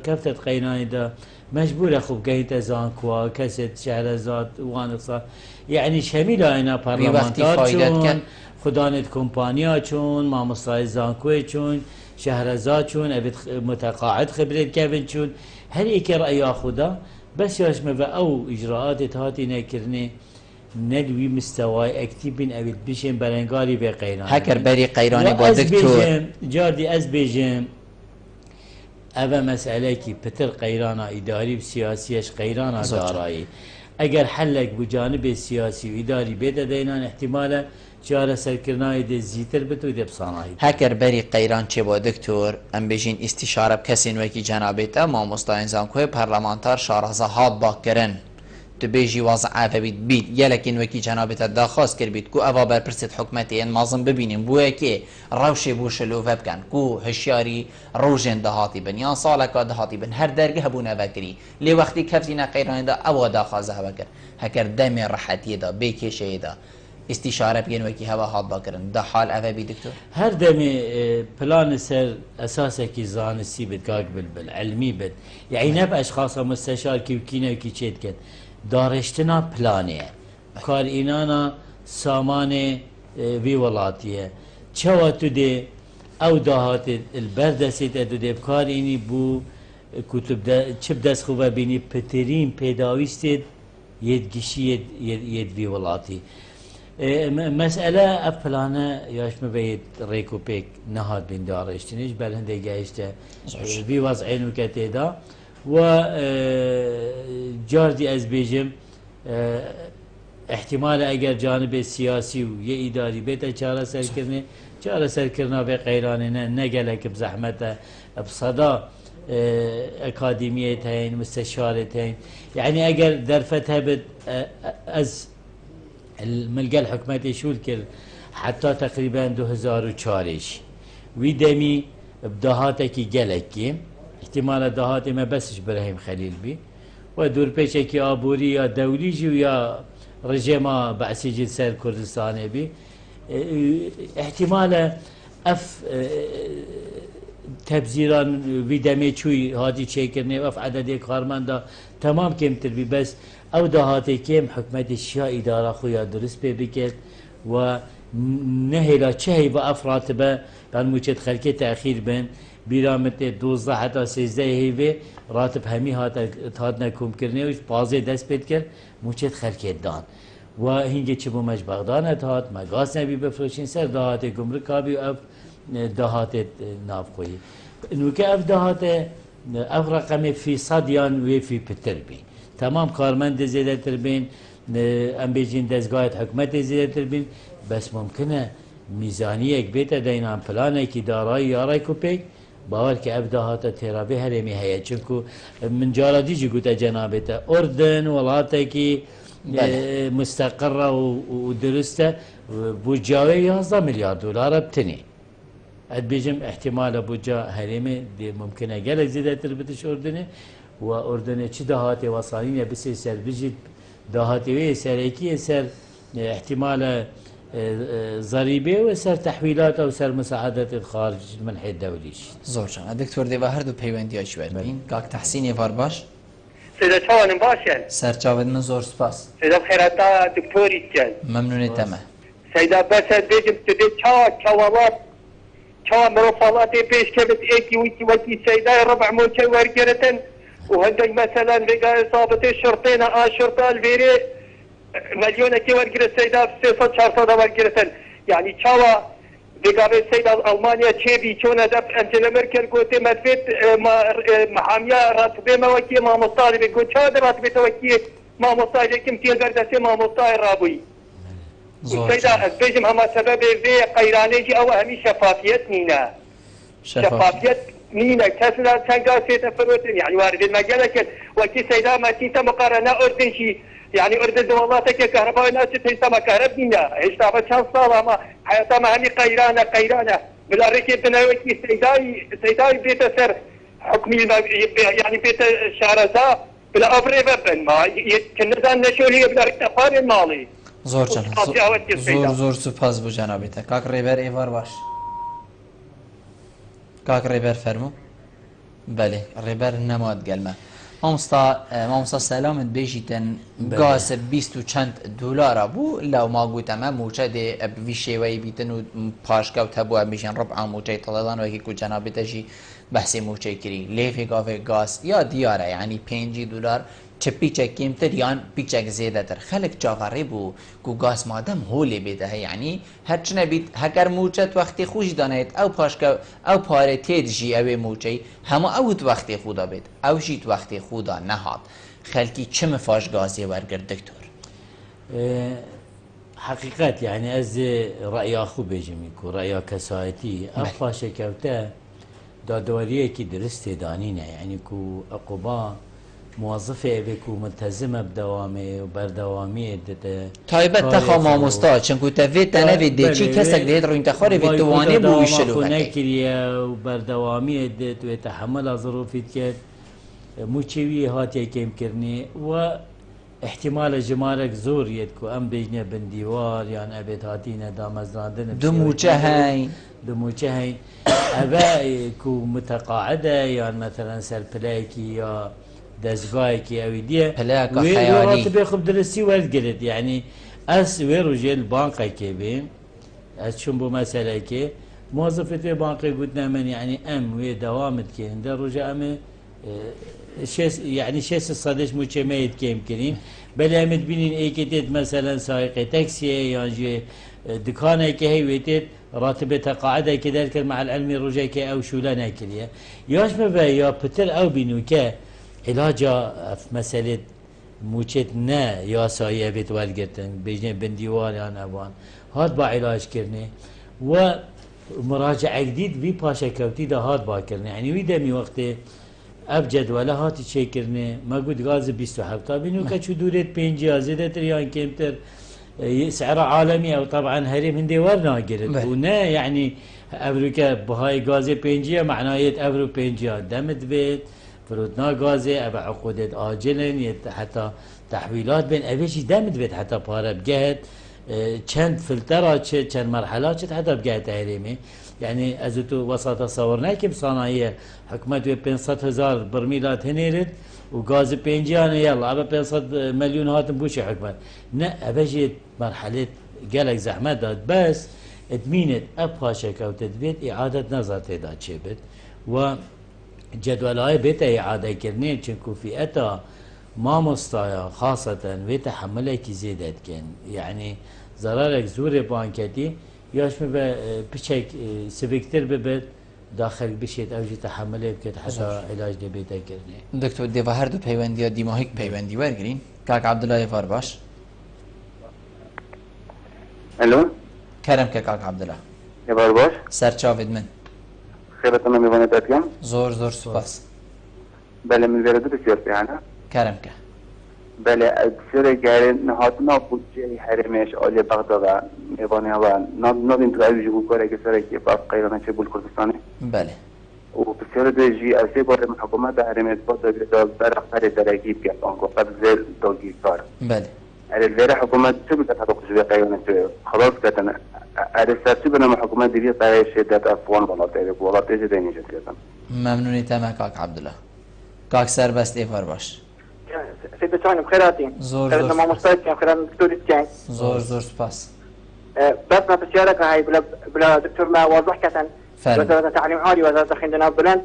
كفتت قینانی ده مجبور خوب گهیت ازان کوا کست شهرزاد وانقصا يعني شامل اینا پارلمانتار چون خدانت کمپانیا چون مامستای زانکوی چون شهرزاد چون ابد متقاعد خبرت كفن چون هر ایک رأی خدا بس ياشمه او اجراءات هاتي نكرني ندوي مستوى اكتيبين او بيشن برنگاري بقيران هكر بري قيراني با دكتور جاردي از بيجم اوا مسألة كي بتر قيرانا اداري بسياسيش قيرانا دارائي اگر حلق بجانب السياسي واداري بيتا دينان احتمالا جاره سرکرنای ده زیتر بتو ده بصانایی هکر بری قیران چه با دکتور ام بجین استشاره بکسین وکی جنابیتا ما مستعینزان کوه پارلمانتار شارزه هاد با کرن تو بیجی وضع عفه بید یلکین وکی جنابیتا داخواست کر بید کو اوه برپرست حکمتی این مازم ببینیم بوه که روش بوشلوفه بکن کو هشیاری روژن دهاتی بن یا سالکا دهاتی بن هر درگه هبونه وکری لی وقتی کفتینا قیرانی دا اوه داخوازه وکر هکر دم راحتی دا بیکشه دا استشاره بين وكي هوا هاد باكرن ده حال أفا بي دكتور هر دمي بلان سر أساسا كي زانسي بتقاق بالعلمي بد يعني نبقى أشخاص مستشار كي وكينا وكي تشيد كد دارشتنا بلانية كار إنانا سامانة في ولاتية چوا تدي أو دهات البردسي تدي بكار إني بو كتب ده چب دست خوبه بيني بترين پیداويستد يدگشي يد في ولاتي مسألة أفلانة ياشمه بيت ريكو بيك نهاد بين دار اشتنيش بل هنده جايشته في وضعين وكتيدا و جاردي از بيجم احتمال اگر جانب السياسي و يه اداري بيتا چاره سركرنه چاره سركرنا بقيرانه نقلك بزحمته بصدا اكاديمية هين مستشارة هين يعني اگر درفتها بد از الملقى الحكوماتي شو الكل حتى تقريبا 2004 ويدمي بدهاتكي جلكي احتمال دهاتي ما بسش ابراهيم خليل بي ودور بيشكي ابوري يا دوليجي ويا رجيما بعسيجي سير كردستاني بي احتمال اف تبذيران ويدمي شوي هادي تشيكرني واف عدد كارماندا تمام كم تربي بس او دهاتي كم حكمة الشيء إدارة خويا درس بكت و نهلا شهي بأفراد با بان موجد خلقه تأخير بين برامت 12 حتى 13 هيبه راتب همي هاتنا كوم كرني وش بازي دست بيت كر موجد خلقه دان و هنجي چبو مج بغدان هات مغاز نبي بفروشين سر دهاتي گمركا بي اف دهاتي ناف خوي نوكا اف دهاتي اف رقمي في صديان وفي بتربي تمام کارمند زیاده تر بین ام بیجین دستگاه حکومت زیاده تر بین بس ممکنه میزانی یک بیت دینان پلانه کی دارایی یارای کوپیک باور که ابداهات ترابی هرمی هیا چونکو من جارادی جی گوته جنابته اردن ولاته کی مستقره و درسته بودجاوی 11 مليار دلار بتنی اد بیجم احتمال بودجا هرمی ممکنه گلک زیاده تر بتش اردنه وأردن چه دهاتي وصانين بس يسر بيجي دهاتي ويسر اكي يسر احتمال ضريبه وسر تحويلات او سر مساعدات الخارج المنحى الدولي. زور جان دكتور ديفا هردو بيوندي شوية بين كاك تحسيني فارباش سيدة شوان باشن سر جاود من زور سپاس سيدة بخيراتا دكتوري كان ممنون تمام سيدة بس بيجم تدي شوالات شوا مروفالات بيش كبت ايكي ويكي سيدة ربع موشي ورقرة وهندك مثلا بقى إصابة الشرطين شرطة الفيري مليون كي ورقرة سيدة في 6 شرطة ورقرة يعني شوا بقى سيدة ألمانيا تشيبي شونا دف أنجلا ميركل قلت مدفت محامية راتبه ما وكي ما مصطالي بيقول شوا راتبه توكي ما مصطالي كم تيزر دسي ما مصطالي رابوي سيدة بيجم هما سبب في قيرانيجي أو همي شفافيت نينا شفافيت نينا كسلا تنقاسي تفروتن يعني وارد المجالك وكي سيدا ما تيتا مقارنة أردن شي يعني أردن والله تكي كهرباء ناس تيتا ما كهربنينا إيش تعبت شان صالة ما حياتا ما هني قيرانة بالأريكي بناوكي سيداي بيت سر حكمي يعني بيت شارزا بلا أفري ببن ما كنزان نشولي بلا رتفار المالي زور زور سپاس بو جنابیت کاک ریبر ایوار باش کاک ریبر فرمو بله ریبر نماد گلمه مامستا سلامت بیشیتن گاز 20 و چند دلار بو لو ما گوتم موچه ده بوی شیوهی بیتن و پاشکا و تبو میشن ربع موچه طلالان وکی کو جنابیتشی بحثی موچه کری لیفی گاوه گاز یا دیاره یعنی 5 دلار چه پیچک کمتر یان پیچک زیاده تر خلق جاوری بو کو گاز مادم هولی بیده یعنی هرچ نبید هگر موچت وقتی خوش دانید او پاشکا او پاره تید جی اوی موچه همه اوت وقتی خودا بید او جیت وقتی خودا نهاد خلقی چه مفاش گازی ورگر دکتور حقیقت يعني از رأي أخو بيجميكو رأي كسايتي أفاشة كوتا دادواريه كي درست دانينا يعني كو أقوبا موظفه بكو ملتزمه بدوامه وبردواميه تایبت تخا ماموستا چنکو تفید تنوید دی چی کسک دید رو انتخاری به توانه بویشلو نکریه وبردواميه دت ويتحمل ظروفي كت موچوي هاتي كيم كرني و احتمال جمارك زور يدكو ام بيجنا بنديوار يعني ابيت هاتينا دامزاندن دموچه ابا كو متقاعده يعني مثلا سلبلايكي يا دزگاهی اوی دیه ویرات بخوب درستی ورد گرد یعنی از ویرو جل بانقی که بیم از چون بو مسئله که موظفت بانقی گودنا من يعني وی دوامت که در رجا ام يعني شيس الصدش مجمعيت كيم كريم بلا متبينين ايكتت مثلا سائق تاكسي يعني دكانه كهي ويتت راتب تقاعده كذلك مع العلم رجا كي او شولنا كليه ياش ما يا بتر او بينوكا علاجا في مسألة موچت نه یا سایه بیت ولگرتن بجنه بندیوار یا نوان هاد با علاج کرنه و مراجعه جدید وی پاشا کوتی ده هاد با کرنه یعنی وی دمی وقت ابجد ولا هاتی چه کرنه ما گود گاز 27 بینو که چو دورت 5 زیاده تر یا کمتر سعر عالمي او طبعا هريم هندي ورنا قلت ونا يعني امريكا بهاي غازي 5 معناه افرو 5 دمت بيت فرودنا غازي ابع عقودات آجلا حتى تحويلات بين ابيشي دمت بيت حتى بارا بجهد چند فلترات چند مرحلات حتى بجهد هريمي يعني ازتو وسط صورنا كيف صناعيه حكومه 500,000 برميلات هنيرت وغاز 5 يلا ابى 500 مليون هات بوشي حكومه لا ابجي مرحله قالك زحمه داد بس ادمينت ابخاشك او تدبيت اعاده نظر تدا تشبت و جدولای بيت اعاده كرني چنكو في اتا ما مستايا خاصه وتحملك زيادت كان يعني ضررك زور بانكتي ياش به بشك سبكتر ببت داخل بشيت اوجي تحمله بكت حتى علاج دبيت كرني دكتور ديفا هردو پیوندی دیماهیک پیوندی ورگرین کاک عبدالله فارباش الو کرم که کاک عبدالله فارباش سرچاوید من خيرت انا ميوانه تاتيام زور سپاس بله من ورده بسيار فيها کرم که بله اکثر گرن نهادنا بودجه حرمش آلی بغداد میوانه و نادین تو ایوجی بکره که سر کی باز قیرانه چه بول کردستانه بله و بسیار دیجی از بار حکومت حرمت باز داد در اختر درگیب کرد آنکو قبل زیر دوگی کار بله الویره حکومت چه بکت حتی قشبه قیرانه چه خلاص کتن ارسطو بنام حکومت دیگه برای شدت افغان ولات ایجاد اینجا کردن ممنونی تمام کاک عبدالله کاک سربست ایفار باش سيدي توني بخيراتي زور ما مستعد خيرات دكتور كان زور سباس بس ما بسيارك هاي بلا دكتور ما واضح كتن وزارة التعليم العالي وزارة الخندنا بلند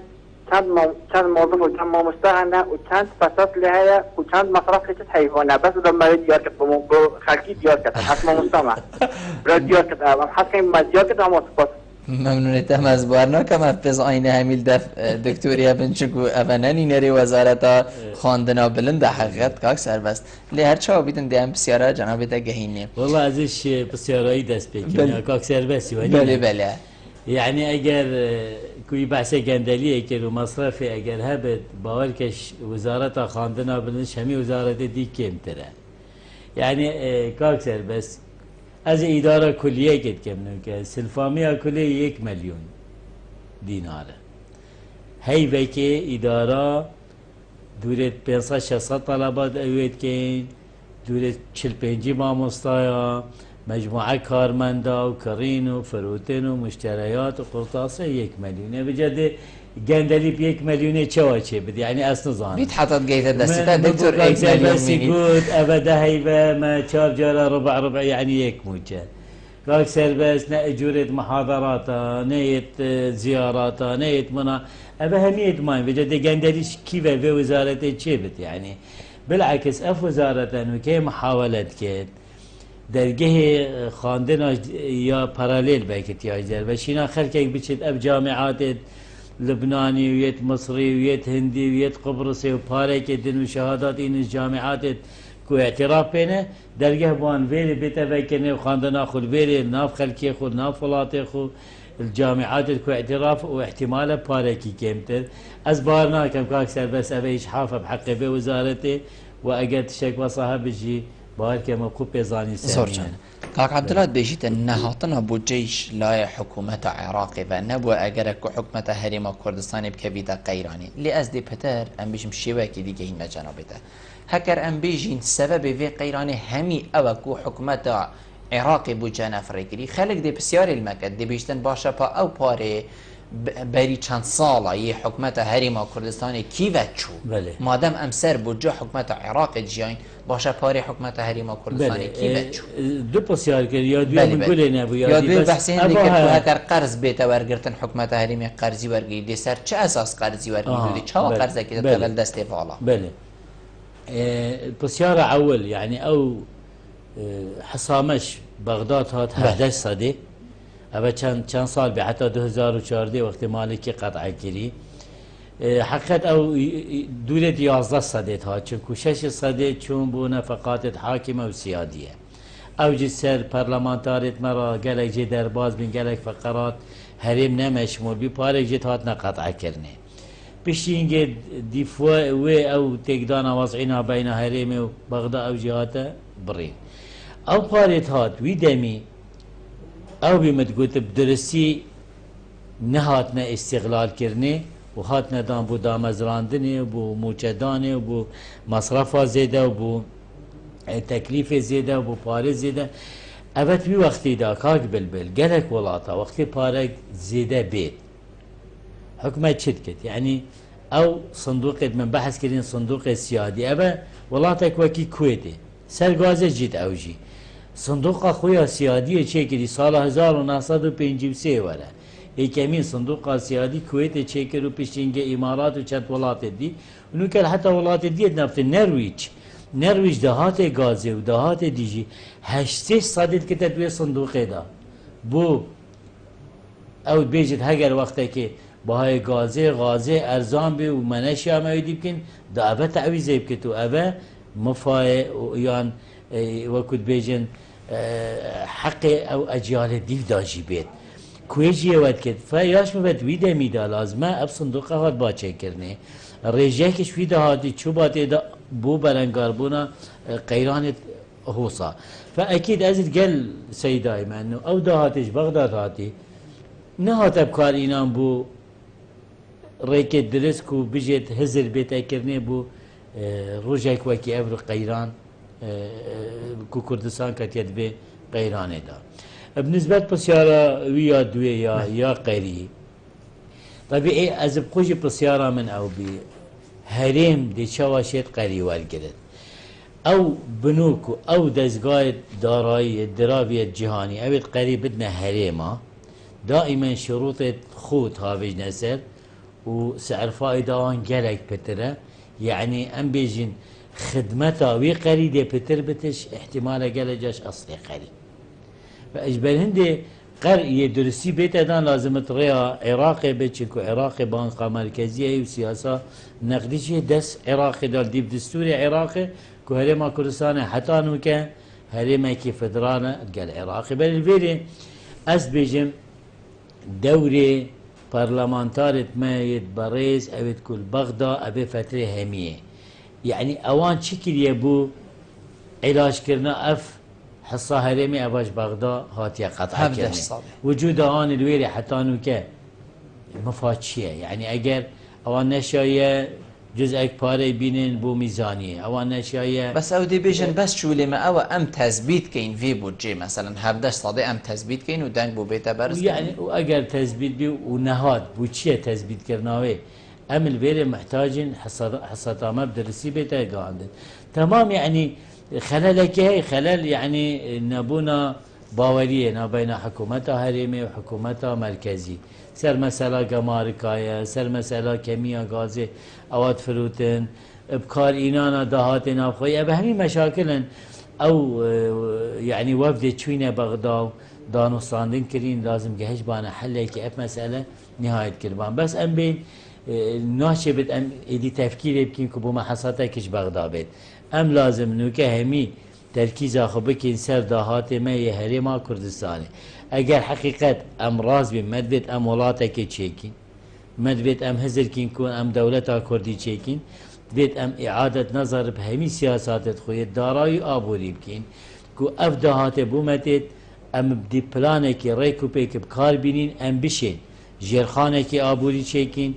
كان موظف وكان ما مستعنا وكان فساد لها وكان مصرف لتتحي هنا بس لما يديار كتن خالكي ديار كتن حتى ما مستمع بلا ديار كتن حتى ما ديار كتن هم وصفات ممنونیتم از بارنا که مفز آینه همیل دکتوری بنچگو اونانی نری وزارتا خواندنا بلند حقیقت کاک سربست لی هر چاو بیدن دیم بسیاره جنابی تا گهینیم والله ازش بسیارایی دست بکنی کاک سربستی بله يعني اگر کوی بحث گندلیه که رو مصرف اگر هبت باورکش وزارت خواندنا بلنش همی وزارت دی کمتره يعني كاكسر بس از اداره كليه قد كم که سلفاميه كليه 1 مليون دينار هي بكي اداره دورت 500 600 طلبات اويت كين دورت 45 ماموستايا مجموعه كارمندا وكرين وفروتين ومشتريات وقرطاسه 1 مليون بجد جندلي ب 1 مليون چه بدي يعني اصلا زان بيت حطت جيده دستتا دكتور 1 مليون بس يقول ابدا هيبه ما شاف جرى ربع يعني هيك موجه كاكسر بس نأجورة محاضراتا نيت زياراتا نيت منا ابا هميت ماين بجد جندلي كيف في وزاره تشبت يعني بالعكس اف وزاره وكي محاولات كيت درجه خواندن یا پارالل بکت یا جر و شینا خلک بچید اب جامعات لبنانی ویت مصری ویت هندی ویت قبرصی و پاره که دن و شهادات این جامعات کو اعتراف بینه درجه بان ویری بیتا بکنه و خواندن خود ویری ناف خلکی خود ناف فلاتی خود الجامعات کو اعتراف و احتمال پاره کی کمتر از بارنا کم کاکسر بس اویش حافظ بحق به وزارته و اگر تشک و صاحب جی باید که موقوف بزانی سامین کاک عبدالله بیشتر نهاتنا بو جيش لا حکومت عراقی و نبو اگر که حکومت حریم کردستانی بکویده قیرانی لی از دی پتر ام بیشم شیوه که دیگه این مجانبه هکر ام بیشین سبب وی قیرانی همی او که حکومت عراقی بو جانفره کری خلق دی بسیاری المکد دی بیشتن باشه پا او پاره بری چند ساله یه حکومت حریم کردستانی کی وچو مادام امسر بوجه حکومت عراق جیان باشه پاره حکومت حریم کردستانی کی وچو دو بسیار کرد یا دوی منگوله نبو یا دوی بحثی هندی که تو هکر قرض بیتا ورگرتن حکومت حریم قرضی ورگی دی سر چه اساس قرضی ورگی دو دی چه قرضه که تقل دسته فعلا بله بسیار اول يعني او حسامش بغداد هات 11 صدي أبا كان سال بحتى 2014 وقت مالكي قطع كري حقيقة أو دولة 11 صديت ها چونكو 6 صديت چون بو نفقات حاكمة وسيادية أو جسر برلمانتاريت مرا قالك جي درباز من قالك فقرات هريم نمشمول بي بارك جيت هاتنا قطع كرني بشينجي دفوا وي أو تقدانا وضعنا بين هريم وبغداد أو جهاته برين أو باريت هات ويدمي او بمتقوت بدرسي نهاتنا استغلال كرني وهاتنا دام بو دامزراندني وبو موجداني وبو مصرفها زيادة وبو تكليف زيادة وبو باري زيادة ابت بي وقتي دا كاك بلبل قالك ولاتا وقتي بارك زيادة بيت حكمة شدكت يعني او صندوق من بحث كرين صندوق السيادي ابا ولاتك وكي كويتي سرغازة جيت اوجي صندوق خويا سيادي چيكري سال 1953 ولا يكمين صندوق سيادي كويت چيكرو بيشينجي امارات وچت ولات دي ونكل حتى ولات دي نفت نرويج دهات غازي ودهات ديجي 8 صدد كتبوي صندوق دا بو او بيجت هاجر وقتا كي بهاي غازي ارزان بي ومناشيا ما يدي بكن دا ابا تعويزه بكتو ابا مفاي يان وكد بيجن حقي او اجيال ديف داجي بيت كويجي وقت كد فياش مبد ويدا ميدا لازمه اب صندوق هات باچه كرني ريجاكش ويدا هادي چوبات دا بو برنگاربونا قيران هوصا فاكيد ازد قال سيداي انه او دهاتش بغداد هاتي نهات ابكار اينان بو ريكت درسكو بجيت هزر بيت اكرني بو روجاك وكي ابرو قيران كو كردستان كتيت به قيرانه دا بالنسبه للسياره ويا دوي يا قيري طبيعي از بخوجي بالسياره من او بي هريم دي شواشيت قيري والجدد او بنوكو او دزقايد دارایی درابية جهاني او قيري بدنا هريمه دائما شروط خود هاوج نسر وسعر فائده وان جالك بتره يعني ام بيجين خدمتها وي قريدة بتر بتش احتمال جالجاش اصلي قري فاجبر هندي قرية درسي بيت ادان لازم تريها عراقي بتشكو عراقي بانقة مركزية وسياسة نقديشي دس عراقي دال ديب دستوري عراقي كو هريما كردستان حتى نوكا هريما كي فدرانا قال عراقي بل الفيري اس بيجم دوري برلمانتارت ما يتبرز أبد كل بغداد أبي فترة همية يعني أوان شكل يبو علاج كرنا أف حصة هرمي أباش بغداد هاتيا قطع كرنا وجود آن الويري حتى نوكا مفاتشية يعني أجر أوان نشاية جزء باري بينن بو ميزانية أوان نشاية بس أو دي بيجن بس شو لما أو أم تثبيت كين في بودجي مثلا هبداش صادق أم تثبيت كين ودنك بو بيتا برز يعني وأجر تثبيت بي ونهاد بوشية تثبيت كرناوي أم الويري محتاجين حصة ما بدرسي بيتا قاعدين تمام يعني خلالك هي خلال يعني نبونا باورية نبين حكومتها هرمي وحكومتها مركزي سر مسألة جماركاية سر مسألة كيمياء غازي أواد فروتن بكار إينانا دهاتنا بخوية بهمي مشاكل أو يعني وفد تشوينة بغداد دانو صاندين كرين لازم جهش بانا حل كي أف مسألة نهاية كربان بس أم بين ناشي بد أم إدي تفكير يمكن كبو ما حصلتها كش بغداد بيت أم لازم نوكا همي تركيز أخبكين سر دهات ما يهرما كردستاني اگر حقیقت ام راز بیم مدبت ام ولاتا که چیکین مدبت ام هزر کین کن ام دولتا کردی چیکین بيت ام اعادة نظر بهمي سياسات خوية دارای آبوری بکین کو اف دهات بومتت ام بدي پلانك ريكو بيك بكار بينين ام بشين جيرخانك آبوری چیکین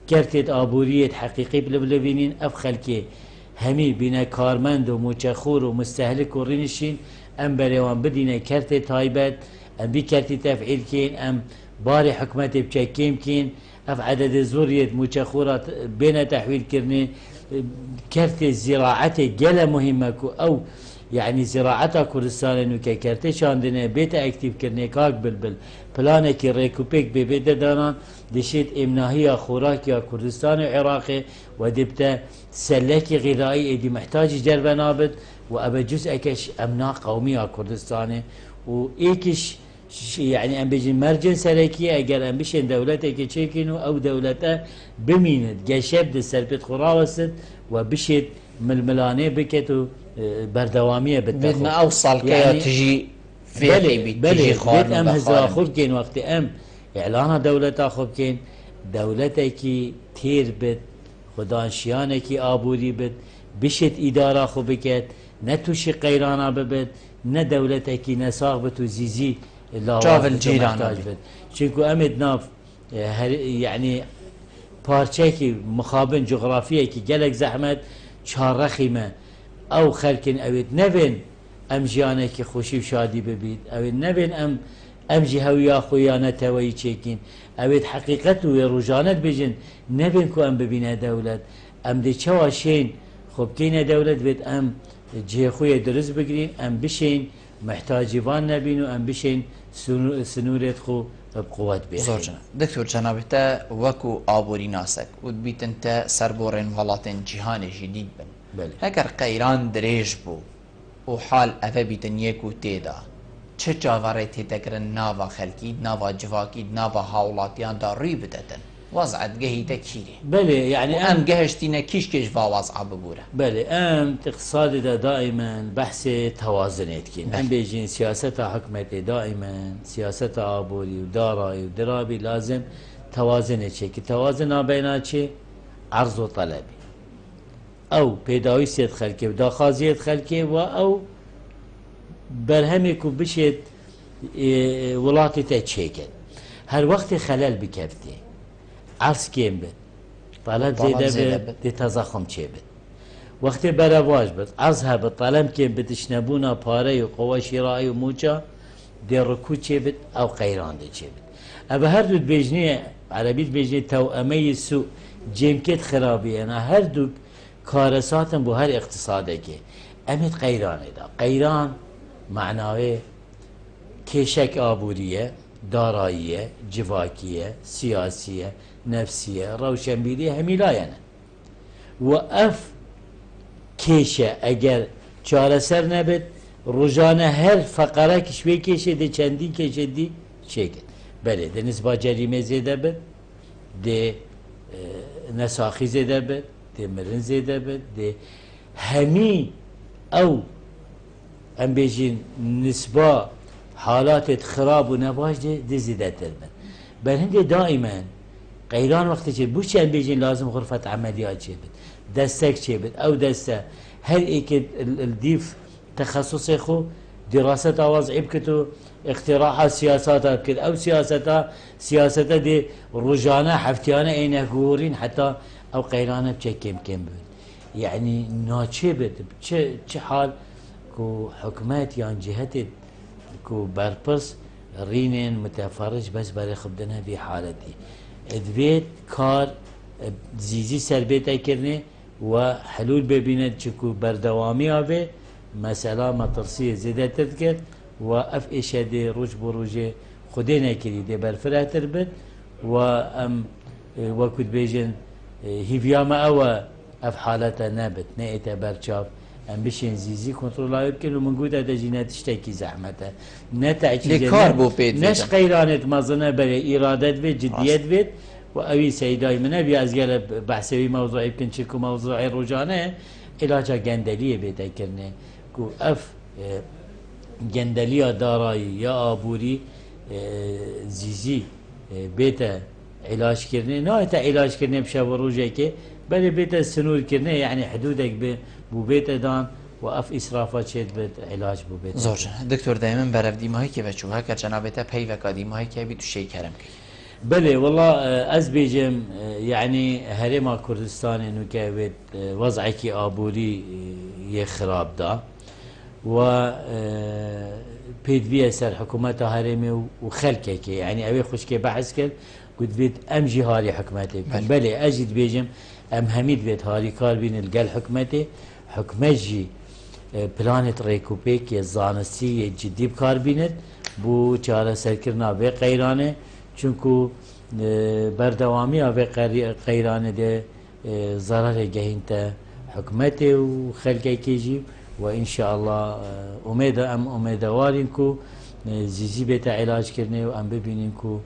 کرتت آبوریت حقیقی بلبلبینین اف خلکی همي بنا كارمند ومتشخور ومستهلك ورينشين ام بريوان بدينا كرت تايبت ام بكرت تفعيل كين ام باري حكمتي بشكيم كين اف عدد زورية متشخورات بين تحويل كرني كرت الزراعة جلا مهمة او يعني زراعتها كردستان انه كرتش عندنا بيت اكتيف كرني كاك بلبل بلانك ريكوبيك ببيت داران دشيت امناهيه خوراكي كردستان وعراقي ودبتا سلكي غذائي دي محتاج جرب نابت وابا جزء كش امناء قوميه كردستان وايكش يعني ام بيجي مرجن سلكي اگر ام بيشن دولتك تشيكينو او دولته بميند جشب السلبت خراوست وبشت ململانه بكتو بردواميه بالتخوف بدنا اوصل كي يعني تجي في تجي خارج ام هزا خبكين وقت ام اعلان دولتا خبكين دولتك تير بت خدانشيانك ابوري بت بشت اداره خبكت نتوشي قيرانا ببت ن دولتك نساغ بت وزيزي لا جافل جيران شنكو امد ناف يعني بارچه مخابن جغرافيه كي جلك زحمت شارخيمه او خلكن اويت نبن ام جيانك خوشي وشادي ببيت اويت نبن ام جهويا خويانا توي تشيكين اويت حقيقته وروجانت بجن نبن كو ام ببينا دولت ام دي چواشين خب كينا دولت بيت ام جه خويا درز بگرين ام بشين محتاجيوان نبينو ام بشين سنورت خو بقوات بيه زور جناب دكتور جنابتا وكو آبوري ناسك ودبيت انت سربورين ولاتين جهان جديد بن بله اگر قيران دريج بو وحال افا بيتن يكو تيدا چه جاواري تيتكرن ناوا خلقي ناوا جواكي ناوا هاولاتيان دا ري بدتن وضعت جهيتا كيري بله يعني ام جهشتينا كيش كيش وضع ببوره بله ام اقتصاد دا دائما بحث توازنات كين ام بيجين سياسة حكمتي دائما سياسة آبوري ودارائي ودرابي لازم توازنات شكي توازن بينات شي عرض وطلبي او پیداوی سید خلکی و داخازیت خلکی و او برهمی کو بشید ولاتی تا چیکن هر وقت خلل بکفتی عرض کم بد طلب زیده بد دی تضخم چی بد وقتی برواج بد عرض ها بد طلب کم بدش نبونا پاره و قوه شرایی و موچا دی رکو چی بد او قیران دی چی بد ابا هر دو بیجنی عربیت بیجنی توأمه سو جمکت خرابی انا هر دو كارثاتن بو هر اقتصاده كي امت قيران دا قيران معناه كيشك آبورية دارائية جواكية سياسية نفسية روشنبيلية هميلاينا وأف كيشة اگر چارسر نبت رجانه هر فقره كشوي كيشة دي چندين كيشة دي شكل بله دي نسبة جريمة زيادة بد دي نساخي زيادة بد دي مرن زيادة بد دي همي او ام بيجين نسبة حالات خراب ونباش دي زيادة تربن بل هندي دائما قيران وقت چه بو چه بيجين لازم غرفة عمليات چه بد دستك چه بد او دسته هر ايك الديف تخصصي خو دراسة وضعي بكتو اقتراحات سياسات بكت او سياستا دي رجانا حفتيانا اينا قورين حتى او قيرانا بچه كم بد يعني ناچه بد چه حال كو حكومات يعني جهات كو برپرس رينين متفرج بس بري خبدنها في حالتي ادبيت كار زيزي سربيتا كرني وحلول ببينت چكو بردوامي اوه مسألة مطرسية زيادة تذكر وأف إشادة روج بروجة خدينا كري دي برفرة تربت وأم وكد بيجن هيفياما أوا أف حالتا نابت نايتا برشاف أم بشين زيزي كنترولا يمكن ومنقود هذا جينات تشتكي زحمته نتعكي نش قيرانت مظنة بري إرادات بيت جديات بيت وأوي سيداي من أبي أزجال بحسبي موضوع يمكن شكو موضوع رجانة علاجا جندلية بيتا كرني كو أف جندلية دارایی یا آبوری زیزی بیتا علاج کرنه نه تا علاج کرنه بشه و روزه که بله بیتا سنور کرنه یعنی حدودك بو بیتا دان و اف اسرافات شد بيت علاج بو بیتا زور دكتور دائما برف ديماهي كيف تشوفها كجنابته بيفك ديماهي كيف بتشي كرم بله والله از بيجم يعني هرما كردستان انه كيف وضعك آبوری يخراب دا و بيدبي سر حكومتها هرمي وخلكك يعني ابي خشكي بحث كر قلت بيت ام جهاري حكومتي بلي اجد بيجم ام هميد بيت هاري كار بين القل حكومتي حكمجي بلانت ريكوبيك الزانستي جدي بكار بينت بو چاره سركرنا به قيرانه چونكو بردوامي به قيرانه ده ضرر جهنته حكومتي وخلكك يجي وإن شاء الله أميدة وارينكو زيزي بيتا علاج كرني وأم ببينينكو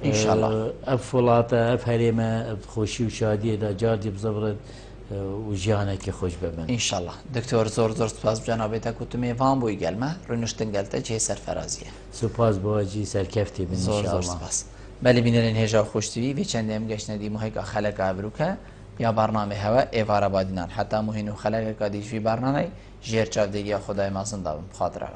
إن شاء الله أفولاتا أفهريما بخوشي وشادية دا جاردي بزبرد وجيانك خوش ببن إن شاء الله دكتور زور سپاس بجنابتا كنتو ميفان بوي قلمه رنشتن قلتا جه سرفرازية سپاس بواجي سركفتي بن إن شاء الله سپاس بله بینرین هجا خوشتوی و چند هم گشنه دی محیق خلق ابروکه یا برنامه هوا ایوارا بادینان حتی مهینو خلق کادیش وی برنامه جیر چاودگی خدای مازن دابم خاطره